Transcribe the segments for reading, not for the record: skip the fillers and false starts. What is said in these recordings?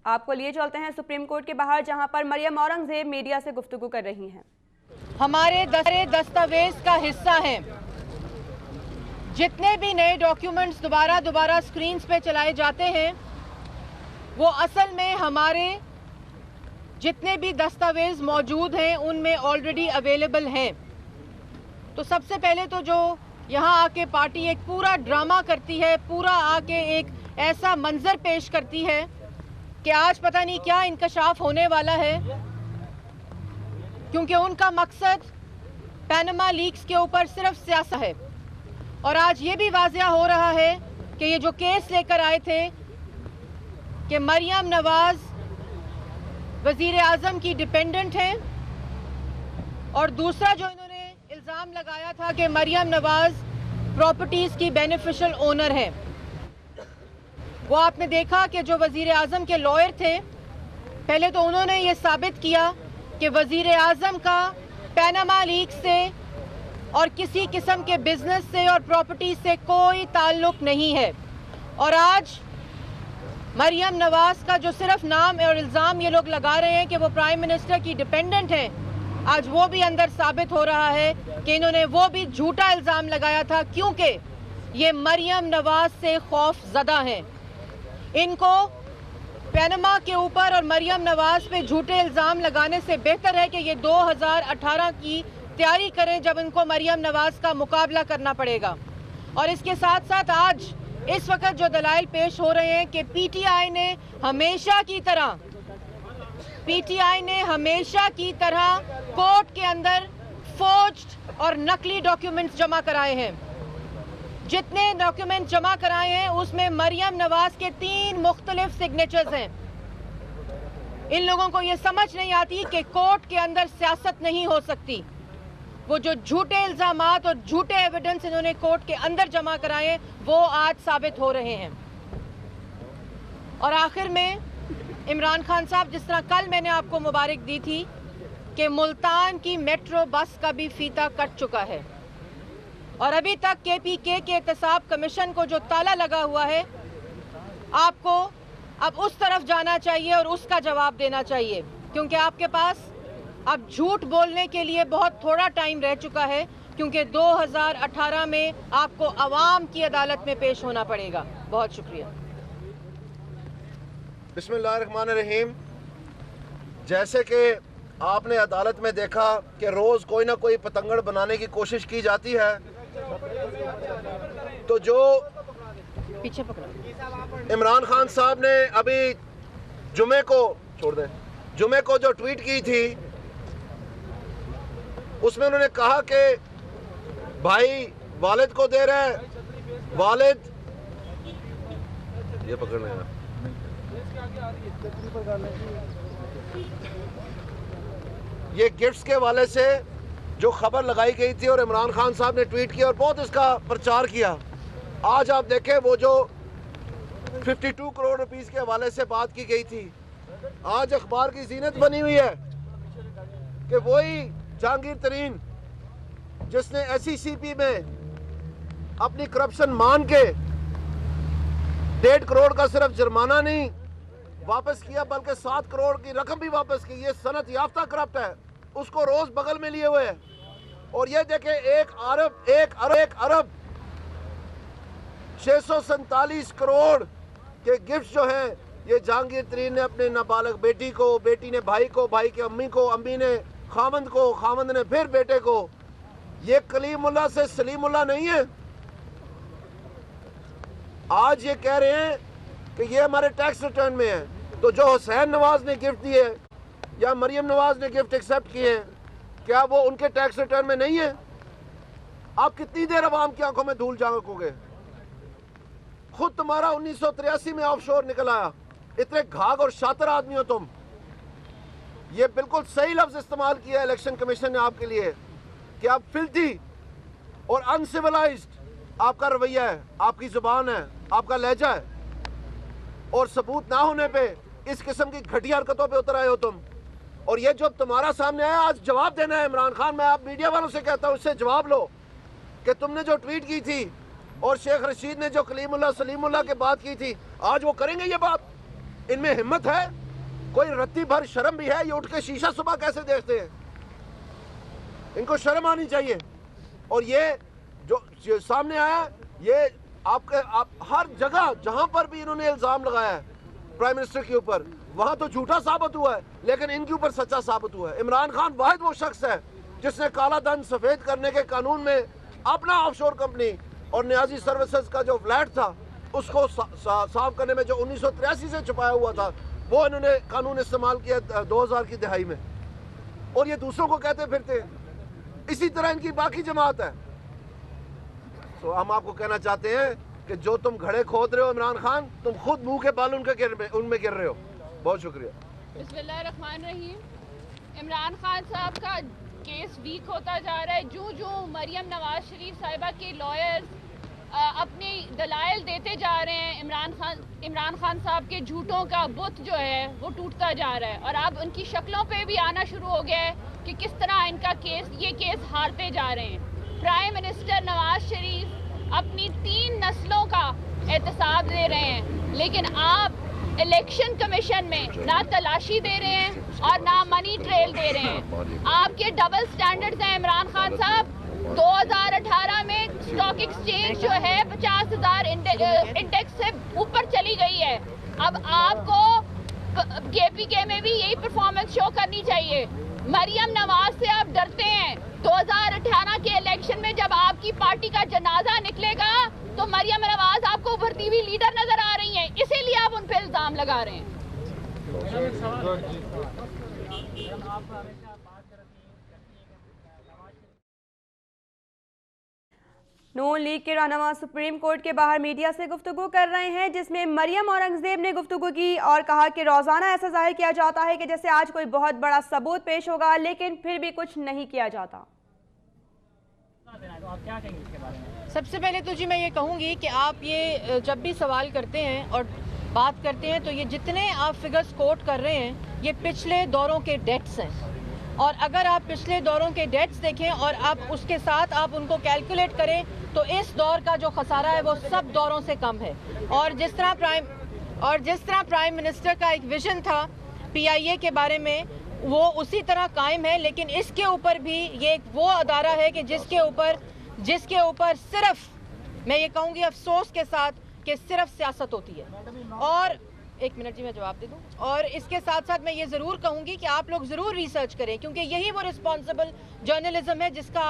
आपको लिए चलते हैं सुप्रीम कोर्ट के बाहर, जहां पर मरियम औरंगजेब मीडिया से गुफ्तगू कर रही हैं। हमारे दस्तावेज का हिस्सा हैं। जितने भी नए डॉक्यूमेंट्स दोबारा स्क्रीन्स पे चलाए जाते हैं वो असल में हमारे जितने भी दस्तावेज मौजूद हैं उनमें ऑलरेडी अवेलेबल हैं। तो सबसे पहले तो जो यहाँ आके पार्टी एक पूरा ड्रामा करती है, पूरा आके एक ऐसा मंजर पेश करती है कि आज पता नहीं क्या इंकशाफ होने वाला है, क्योंकि उनका मकसद पैनामा लीक्स के ऊपर सिर्फ सियासत है। और आज ये भी वाज़िया हो रहा है कि ये जो केस लेकर आए थे कि मरियम नवाज वजीर आज़म की डिपेंडेंट हैं, और दूसरा जो इन्होंने इल्ज़ाम लगाया था कि मरियम नवाज प्रॉपर्टीज़ की बेनिफिशियल ओनर है। वो आपने देखा कि जो वजीर आज़म के लॉयर थे, पहले तो उन्होंने ये साबित किया कि वजीर आज़म का पैनामा लीक से और किसी किस्म के बिजनेस से और प्रॉपर्टी से कोई ताल्लुक नहीं है। और आज मरियम नवाज का जो सिर्फ नाम और इल्ज़ाम ये लोग लगा रहे हैं कि वो प्राइम मिनिस्टर की डिपेंडेंट हैं, आज वो भी अंदर साबित हो रहा है कि इन्होंने वो भी झूठा इल्ज़ाम लगाया था, क्योंकि ये मरियम नवाज से खौफ ज़दा हैं। इनको पैनामा के ऊपर और मरियम नवाज पे झूठे इल्ज़ाम लगाने से बेहतर है कि ये 2018 की तैयारी करें, जब इनको मरियम नवाज का मुकाबला करना पड़ेगा। और इसके साथ साथ आज इस वक्त जो दलाइल पेश हो रहे हैं कि पीटीआई ने हमेशा की तरह कोर्ट के अंदर फोर्ज्ड और नकली डॉक्यूमेंट्स जमा कराए हैं। जितने डॉक्यूमेंट जमा कराए हैं उसमें मरियम नवाज के 3 मुख्तलिफ सिग्नेचर्स हैं। इन लोगों को ये समझ नहीं आती कि कोर्ट के अंदर सियासत नहीं हो सकती। वो जो झूठे इल्जामात और झूठे एविडेंस इन्होंने कोर्ट के अंदर जमा कराए वो आज साबित हो रहे हैं। और आखिर में इमरान खान साहब, जिस तरह कल मैंने आपको मुबारक दी थी कि मुल्तान की मेट्रो बस का भी फीता कट चुका है, और अभी तक केपीके के एहतसाब कमीशन को जो ताला लगा हुआ है, आपको अब उस तरफ जाना चाहिए और उसका जवाब देना चाहिए, क्योंकि आपके पास अब झूठ बोलने के लिए बहुत थोड़ा टाइम रह चुका है, क्योंकि 2018 में आपको अवाम की अदालत में पेश होना पड़ेगा। बहुत शुक्रिया। बिस्मिल्लाहिर्रहमानिर्रहीम। जैसे कि आपने अदालत में देखा कि रोज कोई ना कोई पतंगड़ बनाने की कोशिश की जाती है, तो जो पीछे पकड़ो। इमरान खान साहब ने अभी जुमे को जो ट्वीट की थी, उसमें उन्होंने कहा कि भाई वालिद को दे रहे हैं, वालिद ये पकड़ लेना, ये गिफ्ट्स के वाले से जो खबर लगाई गई थी और इमरान खान साहब ने ट्वीट किया और बहुत इसका प्रचार किया। आज आप देखें वो जो 52 करोड़ रुपीस के हवाले से बात की गई थी, आज अखबार की जीनत बनी हुई है कि वही जहांगीर तरीन जिसने एसईसीपी में अपनी करप्शन मान के 1.5 करोड़ का सिर्फ जुर्माना नहीं वापस किया, बल्कि 7 करोड़ की रकम भी वापस की। ये सनत याफ्ता करप्ट है, उसको रोज बगल में लिए हुए है। और ये देखे 1 अरब 647 करोड़ के गिफ्ट जो हैं, ये जहांगीर तरीन ने अपने नाबालिग बेटी को, बेटी ने भाई को, भाई की अम्मी को, अम्मी ने खामंद को, खामंद ने फिर बेटे को। ये कलीमुल्लाह से सलीमुल्लाह नहीं है। आज ये कह रहे हैं कि ये हमारे टैक्स रिटर्न में है। तो जो हुसैन नवाज ने गिफ्ट दिए या मरियम नवाज ने गिफ्ट एक्सेप्ट किए, क्या वो उनके टैक्स रिटर्न में नहीं है? आप कितनी देर अवाम की आंखों में धूल झांकोगे? खुद तुम्हारा 1983 में ऑफशोर निकल आया। इतने घाघ और शातिर आदमी हो तुम। ये बिल्कुल सही लफ्ज इस्तेमाल किया इलेक्शन कमीशन ने आपके लिए कि आप फिल्थी और अनसिविलाइज्ड आपका रवैया है, आपकी जुबान है, आपका लहजा है। और सबूत ना होने पे इस किस्म की घटिया हरकतों पे उतर आए हो तुम। और ये जो तुम्हारा सामने आया, आज जवाब देना है इमरान खान। मैं आप मीडिया वालों से कहता हूँ, उससे जवाब लो कि तुमने जो ट्वीट की थी और शेख रशीद ने जो कलीमुल्लाह सलीमुल्लाह की बात की थी, आज वो करेंगे ये बात? इनमें हिम्मत है? कोई रत्ती भर शर्म भी है? ये उठ के शीशा सुबह कैसे देखते हैं? इनको शर्म आनी चाहिए। और ये जो सामने आया, ये आप हर जगह जहां पर भी इन्होंने इल्जाम लगाया है प्राइम मिनिस्टर के ऊपर, वहां तो झूठा साबित हुआ है, लेकिन इनके ऊपर सच्चा साबित हुआ है। इमरान खान वाहिद वो शख्स है जिसने काला धन सफेद करने के कानून में अपना ऑफशोर कंपनी और न्याजी सर्विसेज का जो फ्लैट था उसको साफ करने में जो 1983 से छुपाया हुआ था, वो इन्होंने कानून इस्तेमाल किया 2000 की दिहाई में, और ये दूसरों को कहते फिरते हैं। इसी तरह इनकी बाकी जमात है। तो हम आपको कहना चाहते हैं कि जो तुम घड़े खोद रहे हो इमरान खान, तुम खुद मुंह के बाल उनमें गिर रहे हो। बहुत शुक्रिया। बिस्मिल्लाहिर्रहमानिर्रहीम। इमरान खान साहब का केस वीक होता जा रहा है। जो मरियम नवाज शरीफ साहिबा के लॉयर्स अपने दलाइल देते जा रहे हैं, इमरान खान साहब के झूठों का बुत जो है वो टूटता जा रहा है। और अब उनकी शक्लों पे भी आना शुरू हो गया है कि किस तरह इनका ये केस हारते जा रहे हैं। प्राइम मिनिस्टर नवाज शरीफ अपनी 3 नस्लों का एहतसाब दे रहे हैं, लेकिन आप इलेक्शन कमीशन में ना तलाशी दे रहे हैं और ना मनी ट्रेल दे रहे हैं। आपके डबल स्टैंडर्ड्स हैं इमरान खान साहब। 2018 में स्टॉक एक्सचेंज जो है 50,000 इंडेक्स से ऊपर चली गई है। अब आपको KPK में भी यही परफॉर्मेंस शो करनी चाहिए। मरियम नवाज से आप डरते हैं। 2018 के इलेक्शन में जब आपकी पार्टी का जनाजा निकलेगा तो मरियम नवाज आपको उभरती हुई लीडर नजर आ रही हैं, इसीलिए आप उन पे इल्जाम लगा रहे हैं। नून लीग के रहनुमा सुप्रीम कोर्ट के बाहर मीडिया से गुफ्तगू कर रहे हैं, जिसमें मरियम औरंगजेब ने गुफ्तगू की और कहा कि रोजाना ऐसा जाहिर किया जाता है कि जैसे आज कोई बहुत बड़ा सबूत पेश होगा, लेकिन फिर भी कुछ नहीं किया जाता। तो आप क्या कहेंगे इसके बारे में? सबसे पहले तो जी मैं ये कहूँगी कि आप ये जब भी सवाल करते हैं और बात करते हैं तो ये जितने आप फिगर्स कोट कर रहे हैं ये पिछले दौरों के डेट्स हैं। और अगर आप पिछले दौरों के डेट्स देखें और आप उसके साथ आप उनको कैलकुलेट करें तो इस दौर का जो खसारा है वो सब दौरों से कम है। और जिस तरह प्राइम मिनिस्टर का एक विजन था PIA के बारे में, वो उसी तरह कायम है। लेकिन इसके ऊपर भी ये एक वो अदारा है कि जिसके ऊपर सिर्फ मैं ये कहूँगी अफसोस के साथ कि सिर्फ सियासत होती है। और एक मिनट जी मैं जवाब दे दूं। और इसके साथ साथ मैं ये ज़रूर कहूँगी कि आप लोग ज़रूर रिसर्च करें, क्योंकि यही वो रिस्पॉन्सिबल जर्नलिज्म है जिसका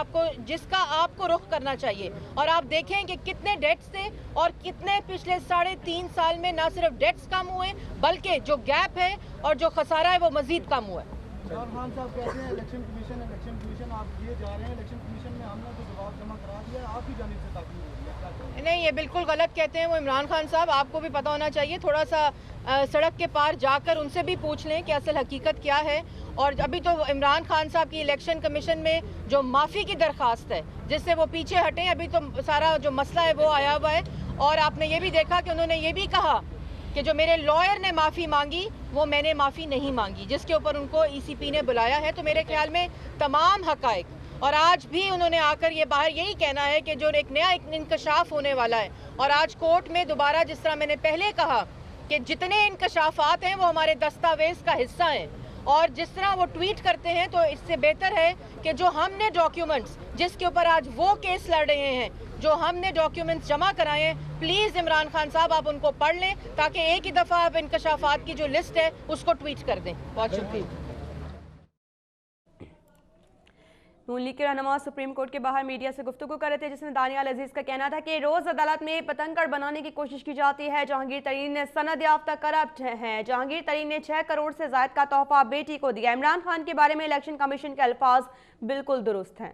आपको रुख करना चाहिए। और आप देखें कि कितने डेट्स थे और कितने पिछले 3.5 साल में ना सिर्फ डेट्स कम हुए बल्कि जो गैप है और जो खसारा है वो मजीद कम हुआ है। खान साहब कहते हैं इलेक्शन कमीशन आप किए जा रहे हैं, इलेक्शन कमीशन में हमने तो जवाब जमा करा दिया है, आपकी जानिब से ताक़ीद हो रही है। नहीं, ये बिल्कुल गलत कहते हैं वो इमरान खान साहब। आपको भी पता होना चाहिए, थोड़ा सा सड़क के पार जाकर उनसे भी पूछ लें कि असल हकीकत क्या है। और अभी तो इमरान खान साहब की इलेक्शन कमीशन में जो माफ़ी की दरख्वास्त है जिससे वो पीछे हटें, अभी तो सारा जो मसला है वो आया हुआ है। और आपने ये भी देखा कि उन्होंने ये भी कहा कि जो मेरे लॉयर ने माफ़ी मांगी वो मैंने माफ़ी नहीं मांगी, जिसके ऊपर उनको ECP ने बुलाया है। तो मेरे ख्याल में तमाम हकाइक, और आज भी उन्होंने आकर ये बाहर यही कहना है कि जो एक नया इंकशाफ होने वाला है। और आज कोर्ट में दोबारा, जिस तरह मैंने पहले कहा कि जितने इंकशाफात हैं वो हमारे दस्तावेज का हिस्सा हैं, और जिस तरह वो ट्वीट करते हैं तो इससे बेहतर है कि जो हमने डॉक्यूमेंट्स जिसके ऊपर आज वो केस लड़ रहे हैं, जो हमने डॉक्यूमेंट्स जमा कराए हैं, प्लीज़ इमरान खान साहब आप उनको पढ़ लें ताकि एक ही दफ़ा आप इंकशाफात की जो लिस्ट है उसको ट्वीट कर दें। बहुत शुक्रिया। नून लीग के रहनुमा सुप्रीम कोर्ट के बाहर मीडिया से गुफ्तगू कर रहे थे, जिसमें दानियाल अजीज का कहना था कि रोज अदालत में पतंगड़ बनाने की कोशिश की जाती है। जहांगीर तरीन ने सनद याफ्ता करप्ट हैं। जहांगीर तरीन ने 6 करोड़ से ज्यादा का तोहफा बेटी को दिया। इमरान खान के बारे में इलेक्शन कमीशन के अल्फाज बिल्कुल दुरुस्त हैं।